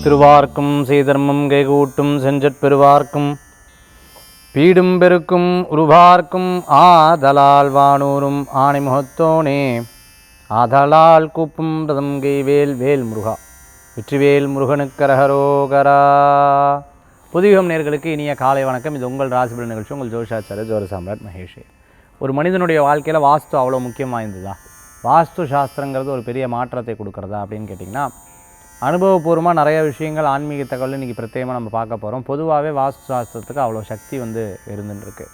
திருவார்க்கும் செய்தர்மம் கைகூட்டும் செஞ்சற் பெருவார்க்கும் பீடும் பெருக்கும் உருவார்க்கும் ஆதலால் வானூரும் ஆணைமுகத்தோனே ஆதலால் கூப்பும் ரதம் கைவேல் வேல் முருகா வெற்றிவேல் முருகனுக்கரகரோகரா. புதியுகம் நேயர்களுக்கு இனிய காலை வணக்கம். இது உங்கள் ராசிபலன் நிகழ்ச்சி. உங்கள் ஜோதிஷாச்சாரியர் ஜோதிட சாம்ராட் மகேஷ். ஒரு மனிதனுடைய வாழ்க்கையில் வாஸ்து அவ்வளோ முக்கியம் வாய்ந்ததா? வாஸ்து சாஸ்திரங்கிறது ஒரு பெரிய மாற்றத்தை கொடுக்குறதா அப்படின்னு கேட்டிங்கன்னா, அனுபவபூர்வமாக நிறைய விஷயங்கள் ஆன்மீக தகவல் இன்றைக்கி பிரத்யேகமாக நம்ம பார்க்க போகிறோம். பொதுவாகவே வாஸ்து சாஸ்திரத்துக்கு அவ்வளோ சக்தி இருந்துருக்கு.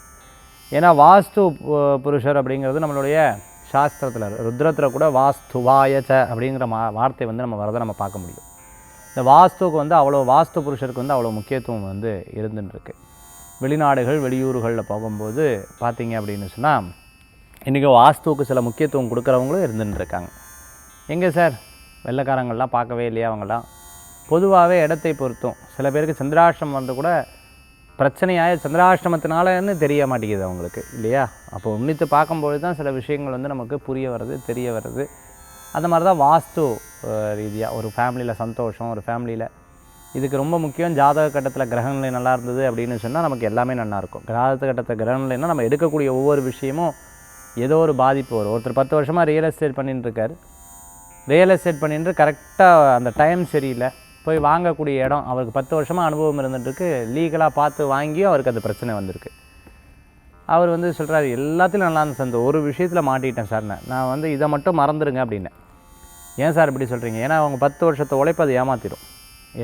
ஏன்னா வாஸ்து புருஷர் அப்படிங்கிறது நம்மளுடைய சாஸ்திரத்தில் ருத்ரத்தில் கூட வாஸ்துவாயச்ச அப்படிங்கிற வார்த்தை நம்ம வரதை நம்ம பார்க்க முடியும். இந்த வாஸ்துவுக்கு அவ்வளோ வாஸ்து புருஷருக்கு அவ்வளோ முக்கியத்துவம் இருந்துருக்கு. வெளிநாடுகள் வெளியூர்களில் போகும்போது பார்த்தீங்க அப்படின்னு சொன்னால் இன்றைக்கி வாஸ்துவுக்கு சில முக்கியத்துவம் கொடுக்குறவங்களும் இருந்துட்டுருக்காங்க. எங்கே சார் வெள்ளைக்காரங்கள்லாம் பார்க்கவே இல்லையா? அவங்களாம் பொதுவாகவே இடத்தை பொறுத்தும் சில பேருக்கு சந்திராஷ்டிரமம் கூட பிரச்சனையாக சந்திராஷ்டிரமத்தினாலன்னு தெரிய மாட்டேங்குது அவங்களுக்கு, இல்லையா? அப்போ உன்னித்து பார்க்கும்போது தான் சில விஷயங்கள் நமக்கு புரிய வருது, தெரிய வருது. அந்த மாதிரி தான் வாஸ்து ரீதியாக ஒரு ஃபேமிலியில் சந்தோஷம், ஒரு ஃபேமிலியில் இதுக்கு ரொம்ப முக்கியம். ஜாதக கட்டத்தில் கிரகநிலை நல்லா இருந்தது அப்படின்னு சொன்னால் நமக்கு எல்லாமே நல்லாயிருக்கும். ஜாதக கட்டத்தில் கிரகநிலைன்னா நம்ம எடுக்கக்கூடிய ஒவ்வொரு விஷயமும் ஏதோ ஒரு பாதிப்பு வரும். ஒருத்தர் 10 வருஷமாக ரியல் எஸ்டேட் பண்ணிட்டுருக்கார். ரியல் எஸ்டேட் பண்ணிட்டு கரெக்டாக அந்த டைம் சரியில்லை, போய் வாங்கக்கூடிய இடம் அவருக்கு 10 வருஷமாக அனுபவம் இருந்துட்டுருக்கு. லீகலாக பார்த்து வாங்கியும் அவருக்கு அந்த பிரச்சனை வந்திருக்கு. அவர் சொல்கிறாரு, எல்லாத்திலும் நல்லா இருந்துச்சு, அந்த ஒரு விஷயத்தில் மாட்டிட்டேன் சார், நான் இதை மட்டும் மறந்துடுங்க அப்படின்னேன். ஏன் சார் இப்படி சொல்கிறீங்க? ஏன்னா அவங்க 10 வருஷத்தை உழைப்பு அதை ஏமாற்றிடும்.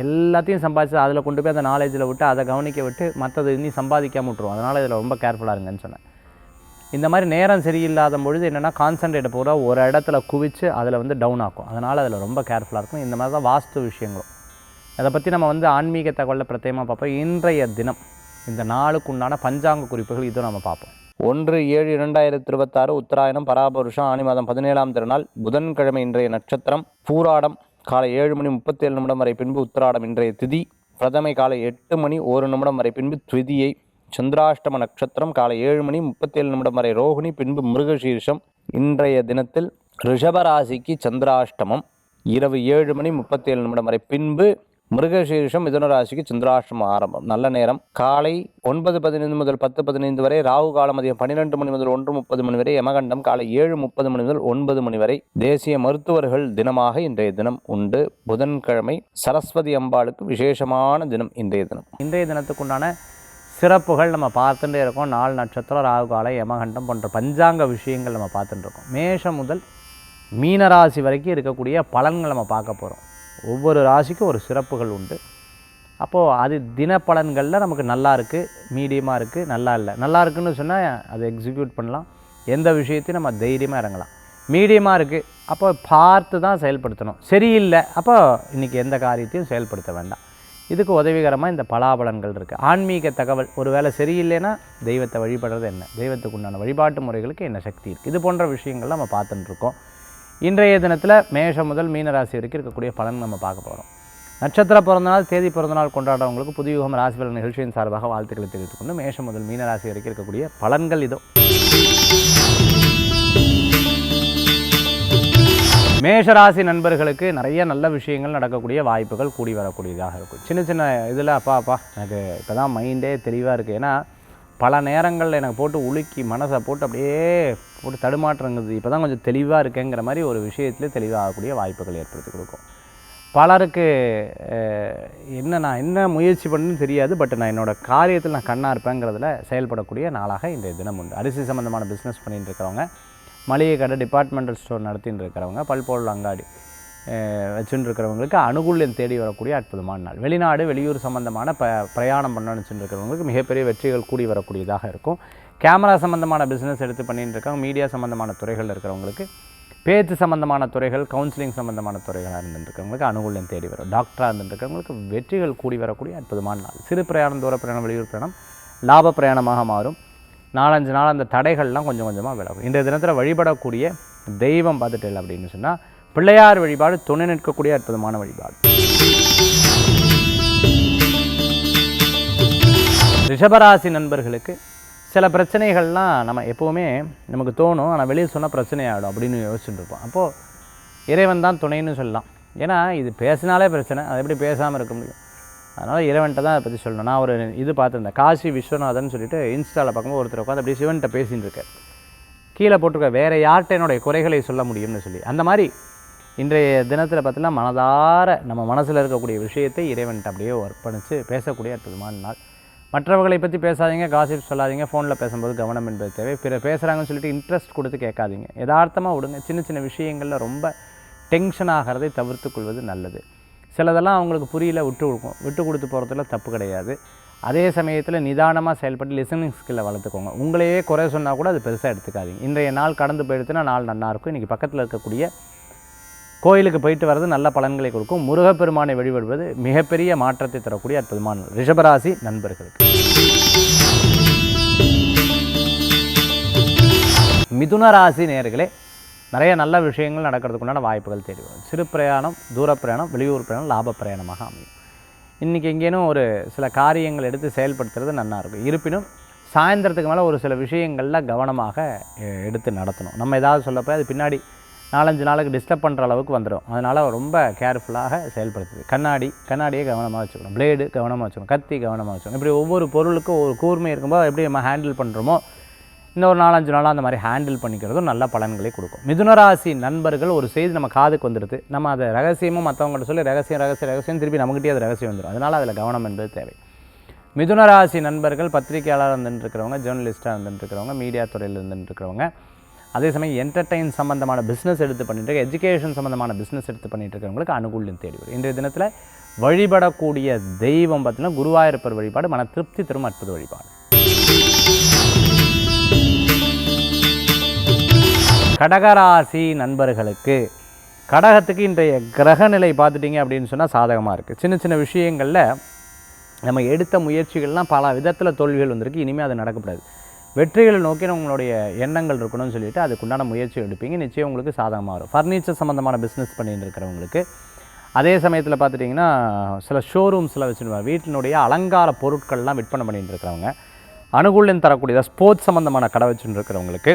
எல்லாத்தையும் சம்பாதிச்சு அதில் கொண்டு போய் அந்த நாலேஜில் விட்டு அதை கவனிக்க விட்டு மற்றது இன்னும் சம்பாதிக்காமல் விட்டுரும். அதனால் இதில் ரொம்ப கேர்ஃபுல்லாக இருங்கன்னு சொன்னேன். இந்த மாதிரி நேரம் சரியில்லாத பொழுது என்னென்னா கான்சன்ட்ரேட்டை பூரா ஒரு இடத்துல குவிச்சு அதில் டவுன் ஆக்கும். அதனால் அதில் ரொம்ப கேர்ஃபுல்லாக இருக்கும். இந்த மாதிரி தான் வாஸ்து விஷயங்களும். அதை பற்றி நம்ம ஆன்மீக தகவலில் பிரத்யேகமாக பார்ப்போம். இன்றைய தினம் இந்த நாளுக்கு உண்டான பஞ்சாங்க குறிப்புகள் இதுவும் நம்ம பார்ப்போம். 1/7/2026 உத்தராயணம் பராபருஷம் ஆனி மாதம் 17ஆம் திருநாள் புதன்கிழமை. இன்றைய நட்சத்திரம் பூராடம் காலை 7:37 வரை பின்பு உத்திராடம். இன்றைய திதி பிரதமை காலை 8:01 வரை பின்பு த்விதியை. சந்திராஷ்டம நட்சத்திரம் காலை 7:37 வரை ரோகிணி, பின்பு மிருகசீர்ஷம். இன்றைய தினத்தில் ரிஷபராசிக்கு சந்திராஷ்டமம் இரவு 7:37 வரை பின்பு மிருகசீர்ஷம். மிதுன ராசிக்கு சந்திராஷ்டமம் ஆரம்பம். நல்ல நேரம் காலை 9:15 முதல் 10:15 வரை. ராகு காலம் மதியம் 12 மணி முதல் 1:30 வரை. யமகண்டம் காலை 7:30 முதல் 9 வரை. தேசிய மருத்துவர்கள் தினமாக இன்றைய தினம் உண்டு. புதன்கிழமை சரஸ்வதி அம்பாளுக்கு விசேஷமான தினம் இன்றைய தினம். இன்றைய தினத்துக்குண்டான சிறப்புகள் நம்ம பார்த்துட்டே இருக்கோம். 4 நட்சத்திரம், ராகு காலை, யமகண்டம் போன்ற பஞ்சாங்க விஷயங்கள் நம்ம பார்த்துட்டு இருக்கோம். மேஷம் முதல் மீனராசி வரைக்கும் இருக்கக்கூடிய பலன்கள் நம்ம பார்க்க போகிறோம். ஒவ்வொரு ராசிக்கும் ஒரு சிறப்புகள் உண்டு. அப்போது அது தினப்பலன்களில் நமக்கு நல்லா இருக்குது, மீடியமாக இருக்குது, நல்லா இல்லை. நல்லா இருக்குன்னு சொன்னால் அதை எக்ஸிக்யூட் பண்ணலாம். எந்த விஷயத்தையும் நம்ம தைரியமாக இறங்கலாம். மீடியமாக இருக்குது, அப்போ பார்த்து தான் செயல்படுத்தணும். சரியில்லை, அப்போ இன்றைக்கி எந்த காரியத்தையும் செயல்படுத்த வேண்டாம். இதுக்கு உதவிகரமாக இந்த பலாபலன்கள் இருக்குது. ஆன்மீக தகவல் ஒரு வேளை சரியில்லைன்னா தெய்வத்தை வழிபடுறது என்ன, தெய்வத்துக்கு உண்டான வழிபாட்டு முறைகளுக்கு என்ன சக்தி இருக்குது, இது போன்ற விஷயங்கள் நம்ம பார்த்துட்டுருக்கோம். இன்றைய தினத்தில் மேஷம் முதல் மீனராசி வரைக்கும் இருக்கக்கூடிய பலன் நம்ம பார்க்க போகிறோம். நட்சத்திர பிறந்தநாள், தேதி பிறந்தநாள் கொண்டாடுறவங்களுக்கு புதியுகம் ராசிபலன் நிகழ்ச்சியின் சார்பாக வாழ்த்துக்களை தெரிவித்துக் கொண்டு மேஷம் முதல் மீனராசி வரைக்கும் இருக்கக்கூடிய பலன்கள் இதோ. மேஷராசி நண்பர்களுக்கு நிறைய நல்ல விஷயங்கள் நடக்கக்கூடிய வாய்ப்புகள் கூடி வரக்கூடியதாக இருக்கும். சின்ன சின்ன இதில் அப்பா எனக்கு இப்போ தான் மைண்டே தெளிவாக இருக்குது. ஏன்னா பல நேரங்களில் எனக்கு போட்டு உலுக்கி மனசை போட்டு அப்படியே போட்டு தடுமாற்றங்குது. இப்போ தான் கொஞ்சம் தெளிவாக இருக்கேங்கிற மாதிரி ஒரு விஷயத்துலேயே தெளிவாகக்கூடிய வாய்ப்புகள் ஏற்படுத்தி கொடுக்கும். பலருக்கு நான் என்ன முயற்சி பண்ணுன்னு தெரியாது, பட் நான் என்னோடய காரியத்தில் நான் கண்ணாக இருப்பேங்கிறதுல செயல்படக்கூடிய நாளாக இன்றைய தினம் உண்டு. அரிசி சம்மந்தமான பிஸ்னஸ் பண்ணிட்டு இருக்கிறவங்க, மளிகை கடை, டிபார்ட்மெண்டல் ஸ்டோர் நடத்தின்னு இருக்கிறவங்க, பல்பொருள் அங்காடி வச்சுட்டு இருக்கிறவங்களுக்கு அனுகூல்யம் தேடி வரக்கூடிய அற்புதமான நாள். வெளிநாடு வெளியூர் சம்மந்தமான பிரயாணம் பண்ணணும்னு வச்சுட்டு இருக்கிறவங்களுக்கு மிகப்பெரிய வெற்றிகள் கூடி வரக்கூடியதாக இருக்கும். கேமரா சம்மந்தமான பிஸ்னஸ் எடுத்து பண்ணிட்டு இருக்காங்க, மீடியா சம்மந்தமான துறைகள் இருக்கிறவங்களுக்கு, பேச்சு சம்மந்தமான துறைகள், கவுன்சிலிங் சம்மந்தமான துறைகளாக இருந்துருக்கிறவங்களுக்கு அனுகூல்யம் தேடி வரும். டாக்டராக இருந்துருக்கிறவங்களுக்கு வெற்றிகள் கூடி வரக்கூடிய அற்புதமான நாள். சிறு பிரயாணம், தூர பிரயாணம், வெளியூர் பிரயாணம் லாப பிரயாணமாக மாறும். 4-5 நாள் அந்த தடைகள்லாம் கொஞ்சம் கொஞ்சமாக விலகும். இன்றைய தினத்தில் வழிபடக்கூடிய தெய்வம் பார்த்துட்டு அப்படின்னு சொன்னால் பிள்ளையார் வழிபாடு துணை நிற்கக்கூடிய அற்புதமான வழிபாடு. ரிஷபராசி நண்பர்களுக்கு சில பிரச்சனைகள்லாம் நம்ம எப்போவுமே நமக்கு தோணும், ஆனால் வெளியே சொன்னால் பிரச்சனை ஆகிடும் அப்படின்னு யோசிச்சுட்டு இருப்போம். அப்போது இறைவன் தான் துணைன்னு சொல்லலாம். ஏன்னா இது பேசினாலே பிரச்சனை, அதை எப்படி பேசாமல் இருக்க முடியும்? அதனால் இறைவன்கிட்ட தான் அதை பற்றி சொல்லணும். நான் ஒரு இது பார்த்துருந்தேன், காசி விஸ்வநாதன் சொல்லிட்டு இன்ஸ்டாவில் பார்க்கும்போது ஒருத்தர் உட்காந்து அப்படியே சிவன்கிட்ட பேசின்னு இருக்கார். கீழே போட்டிருக்க வேறு யார்கிட்ட என்னுடைய குறைகளை சொல்ல முடியும்னு சொல்லி. அந்த மாதிரி இன்றைய தினத்தில் பார்த்தீங்கன்னா மனதார நம்ம மனசில் இருக்கக்கூடிய விஷயத்தை இறைவன்கிட்ட அப்படியே அர்ப்பணித்து பேசக்கூடிய அற்புதமான நாள். மற்றவர்களை பற்றி பேசாதீங்க, காசிப் சொல்லாதீங்க, ஃபோனில் பேசும்போது கவனம் என்பது தேவை. பிற பேசுகிறாங்கன்னு சொல்லிட்டு இன்ட்ரெஸ்ட் கொடுத்து கேட்காதீங்க, யதார்த்தமாக விடுங்க. சின்ன சின்ன விஷயங்களில் ரொம்ப டென்ஷன் ஆகிறதை தவிர்த்து கொள்வது நல்லது. சிலதெல்லாம் அவங்களுக்கு புரியல, விட்டு கொடுத்து போகிறதுல தப்பு கிடையாது. அதே சமயத்தில் நிதானமாக செயல்பட்டு லிசனிங் ஸ்கில்லை வளர்த்துக்கோங்க. உங்களையே குறை சொன்னால் கூட அது பெருசாக எடுத்துக்காதீங்க. இன்றைய நாள் கடந்து போயிடுச்சுன்னா நாள் நல்லாயிருக்கும். இன்றைக்கி பக்கத்தில் இருக்கக்கூடிய கோயிலுக்கு போயிட்டு வர்றது நல்ல பலன்களை கொடுக்கும். முருகப்பெருமானை வழிபடுவது மிகப்பெரிய மாற்றத்தை தரக்கூடிய அற்புதமான ரிஷபராசி நண்பர்களுக்கு. மிதுன ராசி நேயர்களே, நிறைய நல்ல விஷயங்கள் நடக்கிறதுக்குண்டான வாய்ப்புகள் தேடி வரும். சிறு பிரயாணம், தூர பிரயாணம், வெளியூர் பிரயாணம் லாப பிரயாணமாக அமையும். இன்றைக்கி எங்கேனும் ஒரு சில காரியங்கள் எடுத்து செயல்படுத்துறது நல்லாயிருக்கும். இருப்பினும் சாயந்தரத்துக்கு மேலே ஒரு சில விஷயங்களில் கவனமாக எடுத்து நடத்தணும். நம்ம ஏதாவது சொல்லப்போ அது பின்னாடி 4-5 நாளுக்கு டிஸ்டர்ப் பண்ணுற அளவுக்கு வந்துடும். அதனால் ரொம்ப கேர்ஃபுல்லாக செயல்படுத்துது. கண்ணாடியை கவனமாக வச்சுக்கணும், பிளேடு கவனமாக வச்சுக்கணும், கத்தி கவனமாக வச்சுக்கணும். இப்படி ஒவ்வொரு பொருளுக்கும் ஒரு கூர்மை இருக்கும்போது எப்படி நம்ம ஹேண்டில் பண்ணுறோமோ இந்த ஒரு 4-5 நாளாக அந்த மாதிரி ஹேண்டில் பண்ணிக்கிறதும் நல்ல பலன்களை கொடுக்கும். மிதுனராசி நண்பர்கள், ஒரு செய்தி நம்ம காதுக்கு வந்துடுது, நம்ம அதை ரகசியமும் மற்றவங்கள்ட்ட சொல்லி ரகசியம் திருப்பி நம்மகிட்டே அது ரகசியம் வந்துடும். அதனால் அதில் கவனம் என்பது தேவை. மிதுனராசி நண்பர்கள் பத்திரிகையாளர் இருந்துருக்கிறவங்க, ஜேர்னலிஸ்ட்டாக இருந்துருக்கிறவங்க, மீடியா துறையில் இருந்துருக்கிறவங்க, அதே சமயம் என்டர்டெயின் சம்மந்தமான பிஸ்னஸ் எடுத்து பண்ணிட்டு இருக்க, எஜுகேஷன் சம்மந்தமான பிஸ்னஸ் எடுத்து பண்ணிட்டு இருக்கிறவங்களுக்கு அனுகூல்யம் தேடி வரும். இன்றைய தினத்தில் வழிபடக்கூடிய தெய்வம் பார்த்தீங்கன்னா குருவாயூரப்பர் வழிபாடு மன திருப்தி தரும் அற்புத வழிபாடு. கடகராசி நண்பர்களுக்கு, கடகத்துக்கு இன்றைய கிரகநிலை பார்த்துட்டிங்க அப்படின்னு சொன்னால் சாதகமாக இருக்குது. சின்ன சின்ன விஷயங்களில் நம்ம எடுத்த முயற்சிகள்லாம் பல விதத்தில் தோல்விகள் வந்திருக்கு. இனிமேல் அது நடக்கப்படாது. வெற்றிகளை நோக்கி உங்களுடைய எண்ணங்கள் இருக்கணும்னு சொல்லிவிட்டு அதுக்குண்டான முயற்சி எடுப்பீங்க. நிச்சயம் உங்களுக்கு சாதகமாக வரும். ஃபர்னிச்சர் சம்மந்தமான பிஸ்னஸ் பண்ணிட்டு இருக்கிறவங்களுக்கு, அதே சமயத்தில் பார்த்துட்டிங்கன்னா சில ஷோரூம்ஸில் வச்சுருவாங்க, வீட்டினுடைய அலங்கார பொருட்கள்லாம் விற்பனை பண்ணிட்டு இருக்கிறவங்க, அனுகூல்யம் தரக்கூடிய ஸ்போர்ட்ஸ் சம்மந்தமான கடை வச்சுட்டு இருக்கிறவங்களுக்கு,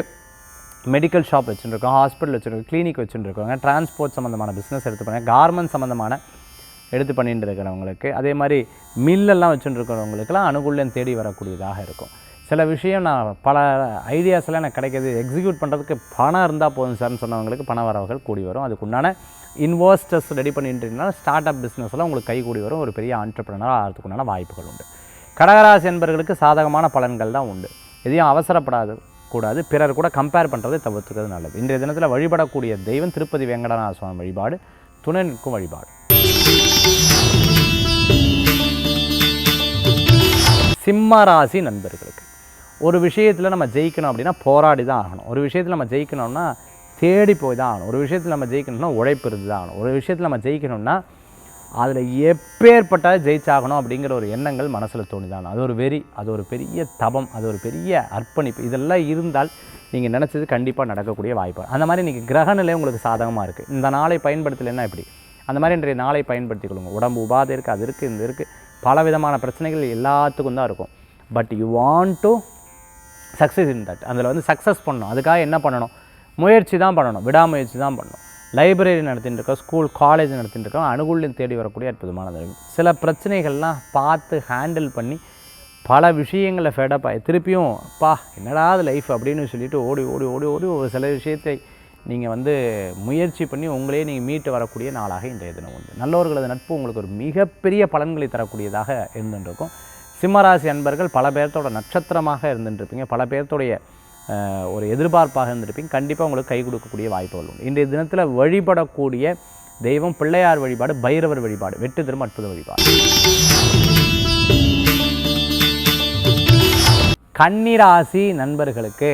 மெடிக்கல் ஷாப் வச்சுருக்கோம், ஹாஸ்பிட்டல் வச்சுருக்கோம், கிளினிக் வச்சுருக்கவங்க, டிரான்ஸ்போர்ட் சம்மந்தமான பிஸ்னஸ் எடுத்து பண்ணுங்க, கார்மெண்ட் சம்மந்தமான எடுத்து பண்ணிட்டு இருக்கிறவங்களுக்கு, அதே மாதிரி மில்லெல்லாம் வச்சுருக்கிறவங்களுக்கெல்லாம் அனுகூல்யம் தேடி வரக்கூடியதாக இருக்கும். சில விஷயம் நான் பல ஐடியாஸ்லாம் எனக்கு கிடைக்கிது, எக்ஸிக்யூட் பண்ணுறதுக்கு பணம் இருந்தால் போதும் சார்னு சொன்னவங்களுக்கு பண வரவுகள் கூடி வரும். அதுக்குண்டான இன்வெஸ்டர்ஸ் ரெடி பண்ணிட்டுனா ஸ்டார்ட் அப் பிஸ்னஸ்லாம் உங்களுக்கு கை கூடி வரும். ஒரு பெரிய ஆண்டர்ப்ரனர் ஆகிறதுக்குண்டான வாய்ப்புகள் உண்டு. கடகராசி என்பவர்களுக்கு சாதகமான பலன்கள் தான் உண்டு. எதையும் அவசரப்படாது கூடாது, பிறர் கூட கம்பேர் பண்ணுறதை தவிர்த்துக்கிறது நல்லது. இன்றைய தினத்தில் வழிபடக்கூடிய தெய்வம் திருப்பதி வெங்கடநாத சுவாமி வழிபாடு, துணை நிற்கும் வழிபாடு. சிம்ம ராசி நண்பர்களுக்கு, ஒரு விஷயத்தில் நம்ம ஜெயிக்கணும் அப்படின்னா போராடி தான் ஆகணும். ஒரு விஷயத்தில் நம்ம ஜெயிக்கணும்னா தேடி போய் தான் ஆகணும். ஒரு விஷயத்தில் நம்ம ஜெயிக்கணும்னா உழைப்பு இருந்து தான் ஆகணும். ஒரு விஷயத்தில் நம்ம ஜெயிக்கணும்னா அதில் எப்பேற்பட்டாலும் ஜெயிச்சாகணும் அப்படிங்கிற ஒரு எண்ணங்கள் மனசில் தோணிதான். அது ஒரு வெறி, அது ஒரு பெரிய தபம், அது ஒரு பெரிய அர்ப்பணிப்பு. இதெல்லாம் இருந்தால் நீங்கள் நினச்சது கண்டிப்பாக நடக்கக்கூடிய வாய்ப்பு. அந்த மாதிரி இன்றைக்கி கிரகநிலை உங்களுக்கு சாதகமாக இருக்குது. இந்த நாளை பயன்படுத்தலைன்னா எப்படி? அந்த மாதிரி இன்றைய நாளை பயன்படுத்தி கொள்ளுங்க. உடம்பு உபாதை இருக்குது, அது இருக்குது, இந்த இருக்குது, பல விதமான பிரச்சனைகள் எல்லாத்துக்கும் தான் இருக்கும். But you want to success in that. அதில் வந்து சக்ஸஸ் பண்ணணும். அதுக்காக என்ன பண்ணணும்? முயற்சி தான் பண்ணணும், விடாமுயற்சி தான் பண்ணணும். லைப்ரரி நடத்திட்டு இருக்கோம், ஸ்கூல் காலேஜ் நடத்திட்டு இருக்கோம், அனுகூல்யம் தேடி வரக்கூடிய அற்புதமானது. சில பிரச்சனைகள்லாம் பார்த்து ஹேண்டில் பண்ணி பல விஷயங்களை ஃபெடப் ஆகி திருப்பியும் என்னடா அது லைஃப் அப்படின்னு சொல்லிட்டு ஓடி ஓடி ஓடி ஓடி ஒரு சில விஷயத்தை நீங்கள் வந்து முயற்சி பண்ணி உங்களே நீங்கள் மீட்டு வரக்கூடிய நாளாக இன்றைய தினம் உண்டு. நல்லவர்களது நட்பு உங்களுக்கு ஒரு மிகப்பெரிய பலன்களை தரக்கூடியதாக இருந்துருக்கும். சிம்மராசி அன்பர்கள் பல பேர்த்தோட நட்சத்திரமாக இருந்துருப்பீங்க, பல பேர்த்தோடைய ஒரு எதிர்பார்ப்பாக இருந்திருப்பீங்க. கண்டிப்பாக உங்களுக்கு கை கொடுக்கக்கூடிய வாய்ப்புகள் உண்டு. இன்றைய தினத்தில் வழிபடக்கூடிய தெய்வம் பிள்ளையார் வழிபாடு, பைரவர் வழிபாடு, வெற்றி தரும் அற்புத வழிபாடு. கன்னிராசி நண்பர்களுக்கு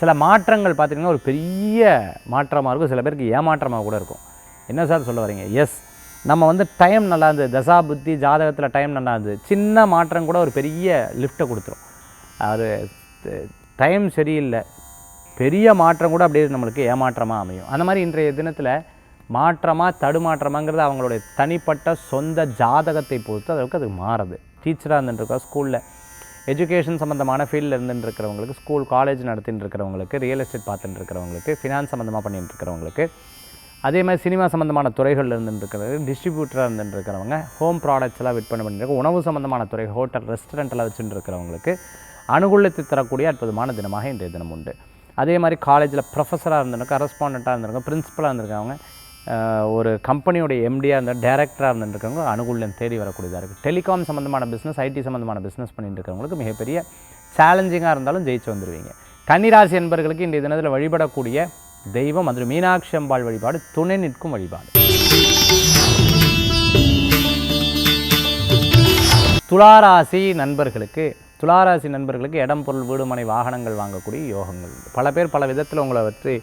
சில மாற்றங்கள் பார்த்திங்கன்னா ஒரு பெரிய மாற்றமாக இருக்கும். சில பேருக்கு ஏமாற்றமாக கூட இருக்கும். என்ன சார் சொல்ல வரீங்க? எஸ், நம்ம வந்து டைம் நல்லா இருந்தது, தசா புத்தி ஜாதகத்தில் டைம் நல்லா இருந்தது, சின்ன மாற்றம் கூட ஒரு பெரிய லிஃப்ட்டை கொடுத்துரும். அது டைம் சரியில்லை, பெரிய மாற்றம் கூட அப்படியே நம்மளுக்கு ஏமாற்றமாக அமையும். அந்த மாதிரி இன்றைய தினத்தில் மாற்றமாக தடுமாற்றமாங்கிறது அவங்களுடைய தனிப்பட்ட சொந்த ஜாதகத்தை பொறுத்து அதற்கு அது மாறுது. டீச்சராக இருந்துட்டுருக்கா, ஸ்கூலில் எஜுகேஷன் சம்மந்தமான ஃபீல்டில் இருந்துட்டுருக்கிறவங்களுக்கு, ஸ்கூல் காலேஜ் நடத்திட்டு இருக்கிறவங்களுக்கு, ரியல் எஸ்டேட் பார்த்துட்டு இருக்கிறவங்களுக்கு, ஃபினான்ஸ் சம்மந்தமாக பண்ணிட்டு இருக்கிறவங்களுக்கு, அதே மாதிரி சினிமா சம்மந்தமான துறைகளில் இருந்துருக்கிறவங்க, டிஸ்ட்ரிபியூட்டராக இருந்துருக்கிறவங்க, ஹோம் ப்ராடக்ட்ஸ் எல்லாம் விற்பனை பண்ணிட்டு உணவு சம்மந்தமான துறை, ஹோட்டல், ரெஸ்டாரண்ட் எல்லாம் வச்சுட்டு இருக்கிறவங்களுக்கு அனுகூலத்தை தரக்கூடிய அற்புதமான தினமாக இன்றைய தினம் உண்டு. அதே மாதிரி காலேஜில் ப்ரொஃபஸராக இருந்திருக்க, கரஸ்பாண்டண்ட்டாக இருந்திருக்க, பிரின்ஸிபலாக இருந்திருக்கவங்க, ஒரு கம்பெனியோடைய எம்டியாக இருந்தால் டைரக்டராக இருந்துருக்கவங்க அனுகூலம் தேடி வரக்கூடியதாக இருக்குது. டெலிகாம் சம்மந்தமான பிஸ்னஸ், ஐடி சம்மந்தமான பிஸ்னஸ் பண்ணிட்டு இருக்கிறவங்களுக்கு மிகப்பெரிய சேலஞ்சிங்காக இருந்தாலும் ஜெயிச்சு வந்துடுவீங்க. கன்னிராசி என்பர்களுக்கு இன்றைய தினத்தில் வழிபடக்கூடிய தெய்வம் அது மீனாட்சி அம்பாள் வழிபாடு, துணை நிற்கும் வழிபாடு. துளாராசி நண்பர்களுக்கு இடம், பொருள், வீடு, மனை, வாகனங்கள் வாங்கக்கூடிய யோகங்கள். பல பேர் பல விதத்தில் உங்களை பற்றி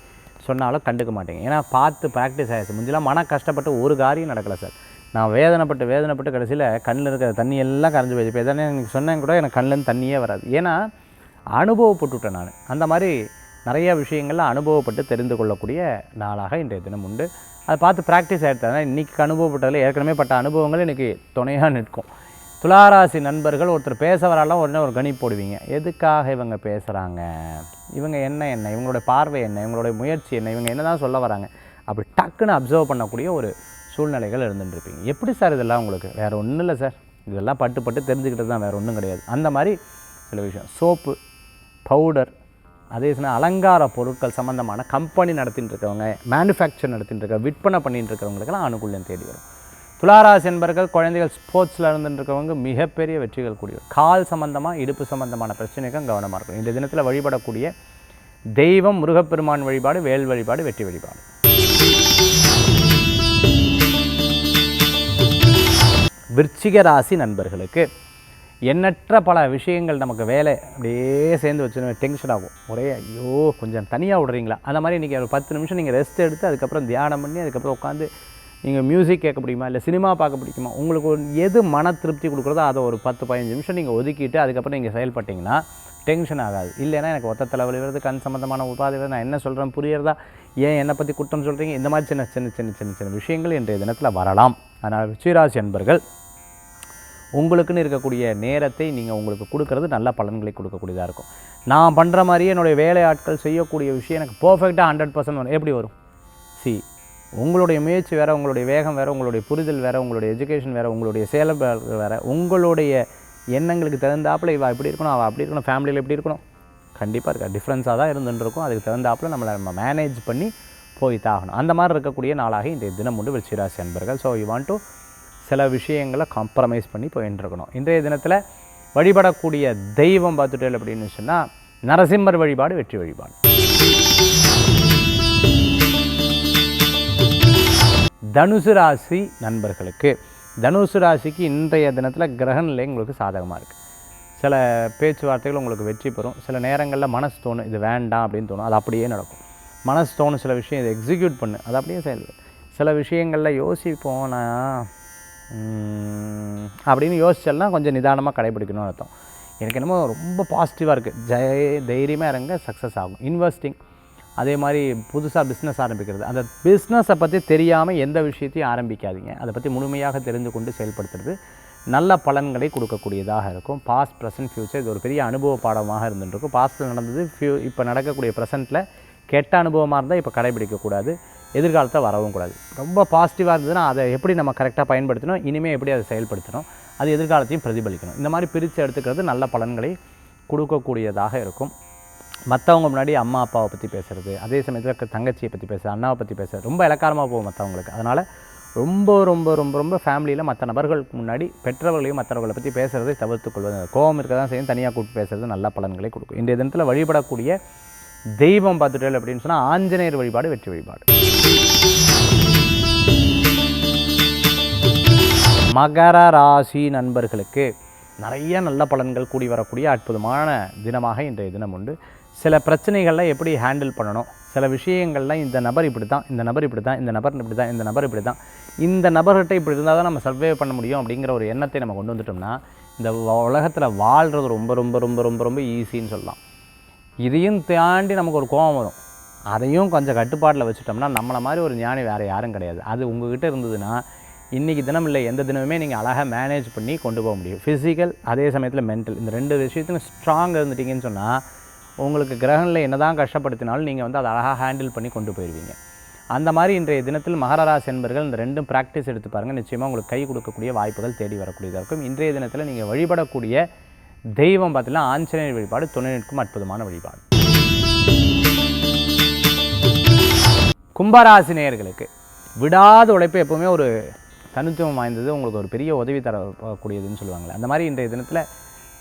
சொன்னாலும் கண்டுக்க மாட்டேங்க. ஏன்னா பார்த்து ப்ராக்டிஸ் ஆகிடுச்சு. முந்திலாம் மன கஷ்டப்பட்டு ஒரு காரியம் நடக்கலை சார். நான் வேதனைப்பட்டு கடைசியில் கண்ணில் இருக்கிற தண்ணி எல்லாம் கரைஞ்சி போயிடுச்சு. இப்போ எதனா எனக்கு சொன்னேன் கூட எனக்கு கண்ணிலேருந்து தண்ணியே வராது. ஏன்னா அனுபவப்பட்டுவிட்டேன் நான். அந்த மாதிரி நிறைய விஷயங்கள்ல அனுபவப்பட்டு தெரிந்து கொள்ளக்கூடிய நாளாக இன்றைய தினம் உண்டு. அதை பார்த்து ப்ராக்டிஸ் ஆகிடுது. ஆனால் இன்றைக்கி அனுபவப்பட்டதில் ஏற்கனவே பட்ட அனுபவங்கள் இன்றைக்கி துணையாக நிற்கும். துளாராசி நண்பர்கள் ஒருத்தர் பேச வராலாம், உடனே ஒரு கணி போடுவீங்க. எதுக்காக இவங்க பேசுகிறாங்க, இவங்க என்ன இவங்களுடைய பார்வை என்ன, இவங்களுடைய முயற்சி என்ன, இவங்க என்ன தான் சொல்ல வராங்க, அப்படி டக்குன்னு அப்சர்வ் பண்ணக்கூடிய ஒரு சூழ்நிலைகள் இருந்துட்டுருப்பீங்க. எப்படி சார் இதெல்லாம் உங்களுக்கு? வேறு ஒன்றும் இல்லை சார், இதெல்லாம் பட்டு தெரிஞ்சுக்கிட்டது தான், வேறு ஒன்றும் கிடையாது. அந்த மாதிரி சில விஷயம். சோப்பு, பவுடர், அதே சமயம் அலங்கார பொருட்கள் சம்மந்தமான கம்பெனி நடத்திட்டு இருக்கவங்க, மேனுஃபேக்சர் நடத்திட்டு இருக்க, விற்பனை பண்ணிட்டு இருக்கிறவங்களுக்கெல்லாம் அனுகூலம் தேடி வரும். துளாராசி என்பர்கள் குழந்தைகள் ஸ்போர்ட்ஸில் இருந்துருக்கவங்க மிகப்பெரிய வெற்றிகள் கூடிய. கால் சம்பந்தமாக, இடுப்பு சம்பந்தமான பிரச்சனைக்கும் கவனமாக இருக்கும். இந்த தினத்தில் வழிபடக்கூடிய தெய்வம் முருகப்பெருமான் வழிபாடு, வேல் வழிபாடு, வெற்றி வழிபாடு. விருச்சிக ராசி நண்பர்களுக்கு எண்ணற்ற பல விஷயங்கள் நமக்கு வேலை அப்படியே சேர்ந்து வச்சு டென்ஷன் ஆகும். ஒரே ஐயோ கொஞ்சம் தனியாக விடுறீங்களா, அந்த மாதிரி இன்றைக்கி ஒரு 10 நிமிஷம் நீங்கள் ரெஸ்ட் எடுத்து அதுக்கப்புறம் தியானம் பண்ணி அதுக்கப்புறம் உட்காந்து நீங்கள் மியூசிக் கேட்க பிடிக்குமா, இல்லை சினிமா பார்க்க பிடிக்குமா, உங்களுக்கு எது மன திருப்தி கொடுக்குறதோ அதை ஒரு 10-15 நிமிஷம் நீங்கள் ஒதுக்கிட்டு அதுக்கப்புறம் நீங்கள் செயல்பட்டிங்கன்னா டென்ஷன் ஆகாது. இல்லைன்னா எனக்கு ஒத்த தலைவலி வருது, கண் சம்மந்தமான உபாதை வருது, நான் என்ன சொல்கிறேன் புரியுறதா, ஏன் என்னை பற்றி குற்றம் சொல்கிறீங்க, இந்த மாதிரி சின்ன விஷயங்கள் இன்றைய தினத்தில் வரலாம். அதனால் விருச்சிகராசி என்பர்கள் உங்களுக்குன்னு இருக்கக்கூடிய நேரத்தை நீங்கள் உங்களுக்கு கொடுக்கறது நல்ல பலன்களை கொடுக்கக்கூடியதாக இருக்கும். நான் பண்ணுற மாதிரியே என்னுடைய வேலை ஆட்கள் செய்யக்கூடிய விஷயம் எனக்கு பர்ஃபெக்டாக 100% வரும். எப்படி வரும்? உங்களுடைய முயற்சி வேறு, உங்களுடைய வேகம் வேறு, உங்களுடைய புரிதல் வேறு, உங்களுடைய எஜுகேஷன் வேறு, உங்களுடைய செயல்பாடு வேறு, உங்களுடைய எண்ணங்களுக்கு தகுந்தாப்பில் இவள் இப்படி இருக்கணும், அவள் அப்படி இருக்கணும், ஃபேமிலியில் எப்படி இருக்கணும், கண்டிப்பாக இருக்கா டிஃப்ரென்ஸாக தான் இருந்துருக்கும். அதுக்கு தகுந்தாப்பில் நம்ம மேனேஜ் பண்ணி போய் தாகணும். அந்த மாதிரி இருக்கக்கூடிய நாளாக இன்றைய தினம் உண்டு விருச்சிகராசி அன்பர்கள். ஸோ யூ வாண்ட் டு சில விஷயங்களை காம்ப்ரமைஸ் பண்ணி போயின்னு இருக்கணும். இன்றைய தினத்தில் வழிபடக்கூடிய தெய்வம் பார்த்துட்டேன் அப்படின்னு சொன்னால் நரசிம்மர் வழிபாடு, வெற்றி வழிபாடு. தனுசு ராசி நண்பர்களுக்கு, தனுசு ராசிக்கு இன்றைய தினத்தில் கிரக நிலை உங்களுக்கு சாதகமாக இருக்குது. சில பேச்சுவார்த்தைகள் உங்களுக்கு வெற்றி பெறும். சில நேரங்களில் மனசு தோணும் இது வேண்டாம் அப்படின்னு தோணும், அது அப்படியே நடக்கும். மனசு தோணும் சில விஷயம் இதை எக்ஸிக்யூட் பண்ணு, அது அப்படியே செயல்படும். சில விஷயங்களில் யோசிப்போம் நான் அப்படின்னு யோசிச்செல்லாம் கொஞ்சம் நிதானமாக கடைபிடிக்கணும்னு அர்த்தம். எனக்கு என்னமோ ரொம்ப பாசிட்டிவாக இருக்குது, தைரியமாக இறங்க சக்ஸஸ் ஆகும். இன்வெஸ்டிங், அதே மாதிரி புதுசாக பிஸ்னஸ் ஆரம்பிக்கிறது, அந்த பிஸ்னஸை பற்றி தெரியாமல் எந்த விஷயத்தையும் ஆரம்பிக்காதீங்க. அதை பற்றி முழுமையாக தெரிந்து கொண்டு செயல்படுத்துறது நல்ல பலன்களை கொடுக்கக்கூடியதாக இருக்கும். பாஸ்ட், ப்ரெசன்ட், ஃப்யூச்சர் இது ஒரு பெரிய அனுபவ பாடமாக இருந்துருக்கும். பாஸ்ட்டில் நடந்தது இப்போ நடக்கக்கூடிய ப்ரெசென்ட்டில் கெட்ட அனுபவமாக இருந்தால் இப்போ கடைபிடிக்கக்கூடாது, எதிர்காலத்தில் வரவும் கூடாது. ரொம்ப பாசிட்டிவாக இருந்ததுன்னா அதை எப்படி நம்ம கரெக்டாக பயன்படுத்தணும், இனிமேல் எப்படி அதை செயல்படுத்தணும், அது எதிர்காலத்தையும் பிரதிபலிக்கணும். இந்த மாதிரி பிரித்து எடுத்துக்கிறது நல்ல பலன்களை கொடுக்கக்கூடியதாக இருக்கும். மற்றவங்க முன்னாடி அம்மா அப்பாவை பற்றி பேசுகிறது, அதே சமயத்தில் தங்கச்சியை பற்றி பேசுகிறது, அண்ணாவை பற்றி பேசுகிறது ரொம்ப இலக்காரமாக போகும் மற்றவங்களுக்கு. அதனால் ரொம்ப ரொம்ப ரொம்ப ரொம்ப ஃபேமிலியில் மற்ற நபர்களுக்கு முன்னாடி பெற்றவர்களையும் மற்றவர்களை பற்றி பேசுகிறதை தவிர்த்து கொள்வது. கோபம் இருக்க தான் செய்யும், தனியாக கூப்பிட்டு பேசுகிறது நல்ல பலன்களை கொடுக்கும். இன்றைய தினத்தில் வழிபடக்கூடிய தெய்வம் பார்த்துட்டேன் அப்படின்னு சொன்னால் ஆஞ்சநேயர் வழிபாடு, வெற்றி வழிபாடு. மகர ராசி நண்பர்களுக்கு நிறைய நல்ல பலன்கள் கூடி வரக்கூடிய அற்புதமான தினமாக இன்றைய தினம் உண்டு. சில பிரச்சனைகளில் எப்படி ஹேண்டில் பண்ணணும், சில விஷயங்கள்லாம் இந்த நபர் இப்படி தான், இந்த நபர் இப்படி தான், இந்த நபர் இப்படி தான், இந்த நபர் இப்படி தான், இந்த நபர்கிட்ட இப்படி இருந்தால் தான் நம்ம சர்வே பண்ண முடியும் அப்படிங்கிற ஒரு எண்ணத்தை நம்ம கொண்டு வந்துட்டோம்னா இந்த உலகத்தில் வாழ்கிறது ரொம்ப ரொம்ப ரொம்ப ரொம்ப ரொம்ப ஈஸின்னு சொல்லலாம். இதையும் தாண்டி நமக்கு ஒரு கோபம் வரும், அதையும் கொஞ்சம் கட்டுப்பாட்டில் வச்சுட்டோம்னா நம்மளை மாதிரி ஒரு ஞானி வேறு யாரும் கிடையாது. அது உங்கள்கிட்ட இருந்ததுன்னா இன்றைக்கி தினம் இல்லை எந்த தினமுமே நீங்கள் அழகாக மேனேஜ் பண்ணி கொண்டு போக முடியும். ஃபிசிக்கல் அதே சமயத்தில் மென்டல், இந்த ரெண்டு விஷயத்தையும் ஸ்ட்ராங்காக இருந்துட்டிங்கன்னு சொன்னால் உங்களுக்கு கிரகங்களில் என்ன தான் கஷ்டப்படுத்தினாலும் நீங்கள் அதை அழகாக ஹேண்டில் பண்ணி கொண்டு போயிடுவீங்க. அந்த மாதிரி இன்றைய தினத்தில் மகர ராசி என்பர்கள் இந்த ரெண்டும் ப்ராக்டிஸ் எடுத்து பாருங்கள், நிச்சயமாக உங்களுக்கு கை கொடுக்கக்கூடிய வாய்ப்புகள் தேடி வரக்கூடியதாக இருக்கும். இன்றைய தினத்தில் நீங்கள் வழிபடக்கூடிய தெய்வம் பார்த்தீங்கன்னா ஆஞ்சநேயர் வழிபாடு துணை நிற்கும் அற்புதமான வழிபாடு. கும்பராசி நேயர்களுக்கு விடாத உழைப்பு எப்போவுமே ஒரு தனித்துவம் வாய்ந்தது, உங்களுக்கு ஒரு பெரிய உதவி தரக்கூடியதுன்னு சொல்லுவாங்களே, அந்த மாதிரி இன்றைய தினத்தில்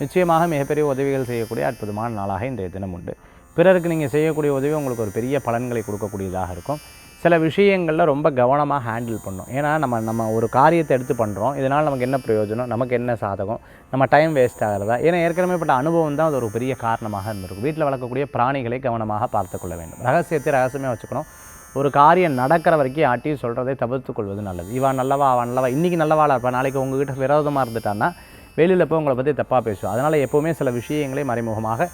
நிச்சயமாக மிகப்பெரிய உதவிகள் செய்யக்கூடிய அற்புதமான நாளாக இன்றைய தினம் உண்டு. பிறருக்கு நீங்கள் செய்யக்கூடிய உதவி உங்களுக்கு ஒரு பெரிய பலன்களை கொடுக்கக்கூடியதாக இருக்கும். சில விஷயங்களில் ரொம்ப கவனமாக ஹேண்டில் பண்ணணும். ஏன்னா நம்ம ஒரு காரியத்தை எடுத்து பண்ணுறோம், இதனால் நமக்கு என்ன பிரயோஜனம், நமக்கு என்ன சாதகம், நம்ம டைம் வேஸ்ட் ஆகிறதா, ஏன்னா ஏற்கனவே பட்ட அனுபவம் தான் அது ஒரு பெரிய காரணமாக இருந்திருக்கும். வீட்டில் வளர்க்கக்கூடிய பிராணிகளை கவனமாக பார்த்து கொள்ள வேண்டும். ரகசியத்தை ரகசியமாக வச்சுக்கணும். ஒரு காரியம் நடக்கிற வரைக்கும் யார்ட்டையும் சொல்கிறதை தவிர்த்து கொள்வது நல்லது. இவன் நல்லவா அவன் நல்லவா, இன்றைக்கி நல்லவாளா இருப்பா, நாளைக்கு உங்ககிட்ட விரோதமாக இருந்துட்டான்னா வெளியில் போய் உங்களை பற்றி தப்பாக பேசுவோம். அதனால் எப்போவுமே சில விஷயங்களை மறைமுகமாக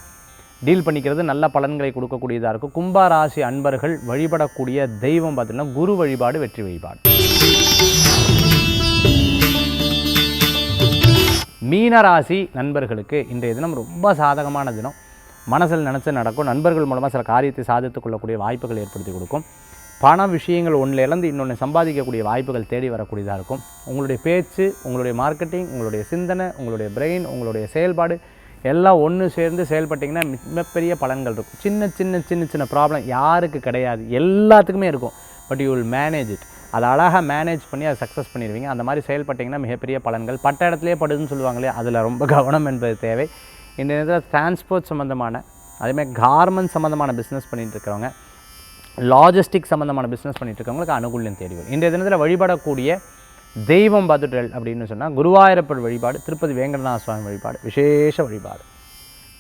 டீல் பண்ணிக்கிறது நல்ல பலன்களை கொடுக்கக்கூடியதாக இருக்கும். கும்பராசி அன்பர்கள் வழிபடக்கூடிய தெய்வம் பார்த்திங்கன்னா குரு வழிபாடு வெற்றி வழிபாடு. மீனராசி நண்பர்களுக்கு இன்றைய தினம் ரொம்ப சாதகமான தினம். மனசில் நினச்சி நடக்கும். நண்பர்கள் மூலமாக சில காரியத்தை சாதித்து கொள்ளக்கூடிய வாய்ப்புகள் ஏற்படுத்தி கொடுக்கும். பண விஷயங்கள் ஒன்றில் இழந்து இன்னொன்று சம்பாதிக்கக்கூடிய வாய்ப்புகள் தேடி வரக்கூடியதாக இருக்கும். உங்களுடைய பேச்சு, உங்களுடைய மார்க்கெட்டிங், உங்களுடைய சிந்தனை, உங்களுடைய பிரெயின், உங்களுடைய செயல்பாடு எல்லாம் ஒன்று சேர்ந்து செயல்பட்டிங்கன்னா மிகப்பெரிய பலன்கள் இருக்கும். சின்ன சின்ன சின்ன சின்ன ப்ராப்ளம் யாருக்கு கிடையாது, எல்லாத்துக்குமே இருக்கும். But you will manage it. அதை அழகாக மேனேஜ் பண்ணி அதை சக்ஸஸ் பண்ணிடுவீங்க. அந்த மாதிரி செயல்பட்டிங்கன்னா மிகப்பெரிய பலன்கள். பட்ட இடத்துலேயே படுதுன்னு சொல்லுவாங்களே, அதில் ரொம்ப கவனம் என்பது தேவை. இந்த நேரத்தில் டிரான்ஸ்போர்ட் சம்மந்தமான, அதேமாதிரி கார்மெண்ட் சம்மந்தமான பிஸ்னஸ் பண்ணிகிட்டு இருக்கிறவங்க, லாஜிஸ்டிக் சம்மந்தமான பிஸ்னஸ் பண்ணிகிட்டு இருக்கவங்களுக்கு அனுகூல்யம் தேடி வரும். இன்றைய தினத்தில் வழிபடக்கூடிய தெய்வம் பார்த்துட்டல் அப்படின்னு சொன்னால் குருவாயூரப்பர் வழிபாடு, திருப்பதி வேங்கடநாத சுவாமி வழிபாடு விசேஷ வழிபாடு.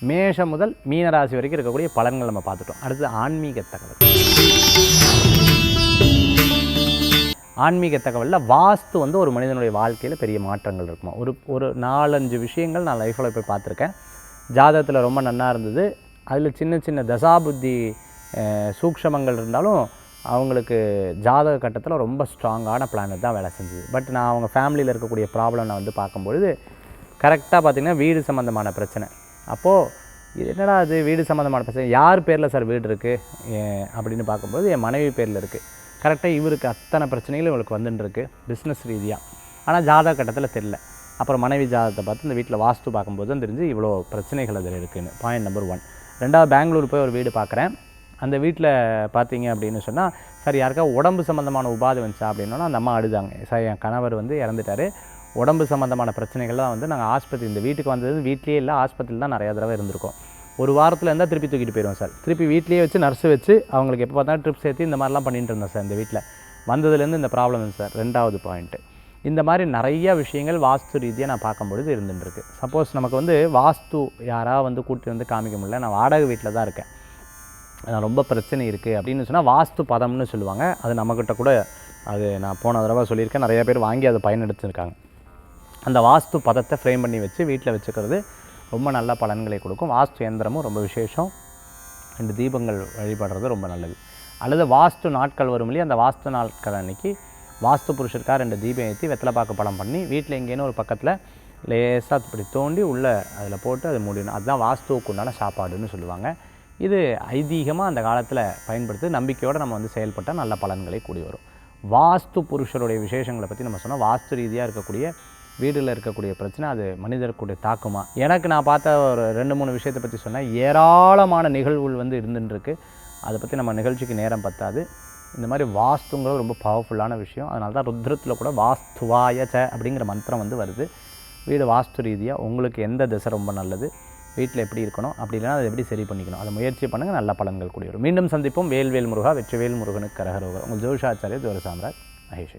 மேஷம் முதல் மீனராசி வரைக்கும் இருக்கக்கூடிய பலன்கள் நம்ம பார்த்துட்டோம். அடுத்து ஆன்மீக தகவல். ஆன்மீக தகவலில் வாஸ்து ஒரு மனிதனுடைய வாழ்க்கையில் பெரிய மாற்றங்கள் இருக்குமா. ஒரு 4-5 விஷயங்கள் நான் லைஃப்பில் போய் பார்த்துருக்கேன். ஜாதகத்தில் ரொம்ப நன்னா இருந்தது. அதில் சின்ன சின்ன தசாபுத்தி சூக்ஷமங்கள் இருந்தாலும் அவங்களுக்கு ஜாதக கட்டத்தில் ரொம்ப ஸ்ட்ராங்கான பிளானட் தான் வேலை செஞ்சுது. பட் நான் அவங்க ஃபேமிலியில் இருக்கக்கூடிய ப்ராப்ளம் நான் பார்க்கும்பொழுது கரெக்டாக பார்த்திங்கன்னா வீடு சம்மந்தமான பிரச்சனை. அப்போது இது என்னடா அது வீடு சம்மந்தமான பிரச்சனை, யார் பேரில் சார் வீடு இருக்குது அப்படின்னு பார்க்கும்போது என் மனைவி பேரில் இருக்குது. கரெக்டாக இவருக்கு அத்தனை பிரச்சனைகளும் இவளுக்கு வந்துட்டுருக்கு பிஸ்னஸ் ரீதியாக. ஆனால் ஜாதக கட்டத்தில் தெரியல. அப்புறம் மனைவி ஜாதகத்தை பார்த்து இந்த வீட்டில் வாஸ்து பார்க்கும்போது தான் தெரிஞ்சு இவ்வளோ பிரச்சனைகள் அதில் இருக்குதுன்னு. Point number 1. ரெண்டாவது, பெங்களூர் போய் ஒரு வீடு பார்க்குறேன். அந்த வீட்டில் பார்த்தீங்க அப்படின்னு சொன்னால், சார் யாருக்கா உடம்பு சம்மந்தமான உபாதை வந்துச்சா அப்படின்னா அந்த அம்மா அழுதாங்க. சார் என் கணவர் இறந்துட்டார், உடம்பு சம்மந்தமான பிரச்சனைகள்லாம் நாங்கள் ஆஸ்பத்திரி, இந்த வீட்டுக்கு வந்தது வீட்லேயே இல்லை, ஆஸ்பத்திரியில் தான் நிறையா தடவை இருந்திருக்கோம். ஒரு வாரத்தில் இருந்தால் திருப்பி தூக்கிட்டு போயிடுவோம் சார். திருப்பி வீட்லேயே வச்சு நர்ஸு வச்சு அவங்களுக்கு எப்போ பார்த்தாலும் ட்ரிப் சேர்த்து இந்த மாதிரிலாம் பண்ணிட்டு இருந்தோம் சார். இந்த வீட்டில் வந்ததுலேருந்து இந்த ப்ராப்ளம் சார். 2வது பாயிண்ட்டு, இந்த மாதிரி நிறையா விஷயங்கள் வாஸ்து ரீதியாக நான் பார்க்கும்பொழுது இருந்துருக்கு. சப்போஸ் நமக்கு வாஸ்து யாராவது கூட்டி காமிக்க முடியல, நான் வாடகை வீட்டில் தான் இருக்கேன், ரொம்ப பிரச்சனை இருக்குது அப்படின்னு சொன்னால் வாஸ்து பதம்னு சொல்லுவாங்க. அது நம்மக்கிட்ட கூட அது நான் போன தடவை சொல்லியிருக்கேன், நிறைய பேர் வாங்கி அதை பயனெடுத்துருக்காங்க. அந்த வாஸ்து பதத்தை ஃப்ரேம் பண்ணி வச்சு வீட்டில் வச்சுக்கிறது ரொம்ப நல்ல பலன்களை கொடுக்கும். வாஸ்து இயந்திரமும் ரொம்ப விசேஷம். 2 தீபங்கள் வழிபடுறது ரொம்ப நல்லது. அல்லது வாஸ்து நாட்கள் வரும் இல்லையா, அந்த வாஸ்து நாட்கள் அன்றைக்கி வாஸ்து புருஷருக்காக 2 தீபம் ஏற்றி வெத்தலைப்பாக்கு படம் பண்ணி வீட்டில் எங்கேன்னு ஒரு பக்கத்தில் லேசாக இப்படி தோண்டி உள்ளே அதில் போட்டு அது மூடிடணும். அதுதான் வாஸ்துவுக்கு உண்டான சாப்பாடுன்னு சொல்லுவாங்க. இது ஐதீகமாக அந்த காலத்தில் பயன்படுத்தி நம்பிக்கையோடு நம்ம செயல்பட்டால் நல்ல பலன்களை கூடி வரும். வாஸ்து புருஷருடைய விசேஷங்களை பற்றி நம்ம சொன்னால், வாஸ்து ரீதியாக இருக்கக்கூடிய வீடில் இருக்கக்கூடிய பிரச்சனை அது மனிதர்களுடைய தாக்குமா. எனக்கு நான் பார்த்த ஒரு 2-3 விஷயத்தை பற்றி சொன்னேன். ஏராளமான நிகழ்வுகள் இருந்துருக்கு. அதை பற்றி நம்ம நிகழ்ச்சிக்கு நேரம் பத்தாது. இந்த மாதிரி வாஸ்துங்கிறது ரொம்ப பவர்ஃபுல்லான விஷயம். அதனால தான் ருத்ரத்தில் கூட வாஸ்துவாய ச அப்படிங்கிற மந்திரம் வருது. வீடு வாஸ்து ரீதியாக உங்களுக்கு எந்த திசை ரொம்ப நல்லது, வீட்டில் எப்படி இருக்கணும், அப்படி இல்லைனா அதை எப்படி சரி பண்ணிக்கணும், அதை முயற்சி பண்ணுங்கள், நல்ல பலன்கள் கூடி வரும். மீண்டும் சந்திப்போம். வேல்வேல் முருகா, வெற்றிவேல் முருகனுக்கு கரகரோகர். உங்கள் ஜோதிஷாச்சாரியர் துரை சாம்ராஜ் மகேஷ்.